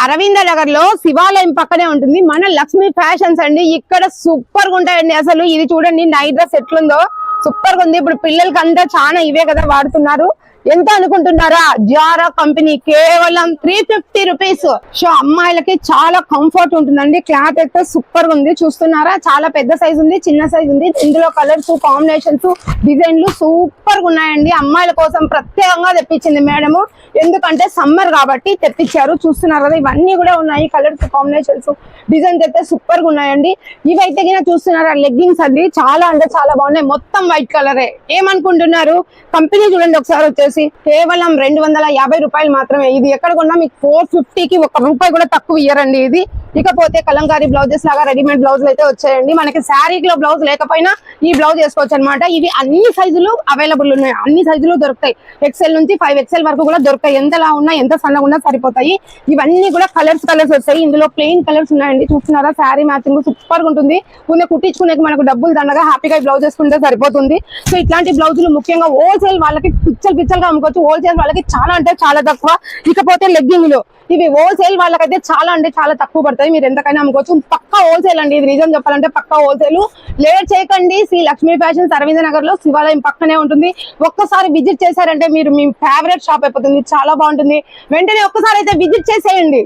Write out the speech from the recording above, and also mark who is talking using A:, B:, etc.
A: అరవింద నగర్ లో శివాలయం పక్కనే ఉంటుంది మన లక్ష్మీ ఫ్యాషన్స్ అండి. ఇక్కడ సూపర్ గా ఉంటాయండి. అసలు ఇది చూడండి నైట్ డ్రెస్ ఎట్లుందో సూపర్ గా ఉంది. ఇప్పుడు పిల్లలకి అంతా చాలా ఇవే కదా వాడుతున్నారు. ఎంత అనుకుంటున్నారా? జారా కంపెనీ కేవలం 350 రూపీస్. సో అమ్మాయిలకి చాలా కంఫర్ట్ ఉంటుందండి. క్లాత్ అయితే సూపర్ గా ఉంది. చూస్తున్నారా, చాలా పెద్ద సైజ్ ఉంది, చిన్న సైజ్ ఉంది. ఇందులో కలర్స్, కాంబినేషన్స్, డిజైన్లు సూపర్ గా ఉన్నాయండి. అమ్మాయిల కోసం ప్రత్యేకంగా తెప్పించింది మేడము. ఎందుకంటే సమ్మర్ కాబట్టి తెప్పించారు. చూస్తున్నారు కదా, ఇవన్నీ కూడా ఉన్నాయి. కలర్స్, కాంబినేషన్స్, డిజైన్స్ అయితే సూపర్ గా ఉన్నాయండి. ఇవైతే కింద చూస్తున్నారా, లెగ్గింగ్స్ అండి. చాలా అంటే చాలా బాగున్నాయి. మొత్తం వైట్ కలరే. ఏమనుకుంటున్నారు? కంపెనీ చూడండి ఒకసారి. వచ్చేసి కేవలం 250 రూపాయలు మాత్రమే. ఇది ఎక్కడ కొన్నా మీకు 450కి 1 రూపాయి కూడా తక్కువ ఇయ్యరండి ఇది. ఇకపోతే కలంకారీ బ్లౌజెస్ లాగా రెడీమేడ్ బ్లౌజులు అయితే వచ్చాయండి. మనకి శారీలో బ్లౌజ్ లేకపోయినా ఈ బ్లౌజ్ వేసుకోవచ్చు అనమాట. ఇవి అన్ని సైజులు అవైలబుల్ ఉన్నాయి. అన్ని సైజులు దొరుకుతాయి. ఎక్సెల్ నుంచి 5XL వరకు కూడా దొరుకుతాయి. ఎంతలా ఉన్నా, ఎంత సన్నగా ఉన్నా సరిపోతాయి. ఇవన్నీ కూడా కలర్స్ వస్తాయి. ఇందులో ప్లెయిన్ కలర్స్ ఉన్నాయండి. చూస్తున్నారా, శారీ మ్యాచింగ్ సూపర్ గా ఉంటుంది. ముందే కుట్టించుకునే మనకు డబ్బులు దండగా హ్యాపీగా బ్లౌజ్ వేసుకుంటే సరిపోతుంది. సో ఇట్లాంటి బ్లౌజులు ముఖ్యంగా హోల్సేల్ వాళ్ళకి పిచ్చలుగా అమ్ముకోవచ్చు. హోల్సేల్ వాళ్ళకి చాలా అంటే చాలా తక్కువ. ఇకపోతే లెగ్గింగ్లు ఇవి హోల్సేల్ వాళ్ళకైతే చాలా అంటే చాలా తక్కువ పడతాయి. మీరు ఎంతకైనా అమ్ముకోవచ్చు. పక్కా హోల్సేల్ అండి. ఇది నిజం చెప్పాలంటే పక్కా హోల్సేల్. లేట్ చేయకండి. శ్రీ లక్ష్మీ ఫ్యాషన్స్ అరవింద నగర్ లో శివాలయం పక్కనే ఉంటుంది. ఒక్కసారి విజిట్ చేశారంటే మీరు మీ ఫేవరెట్ షాప్ అయిపోతుంది. చాలా బాగుంటుంది. వెంటనే ఒక్కసారి అయితే విజిట్ చేసేయండి.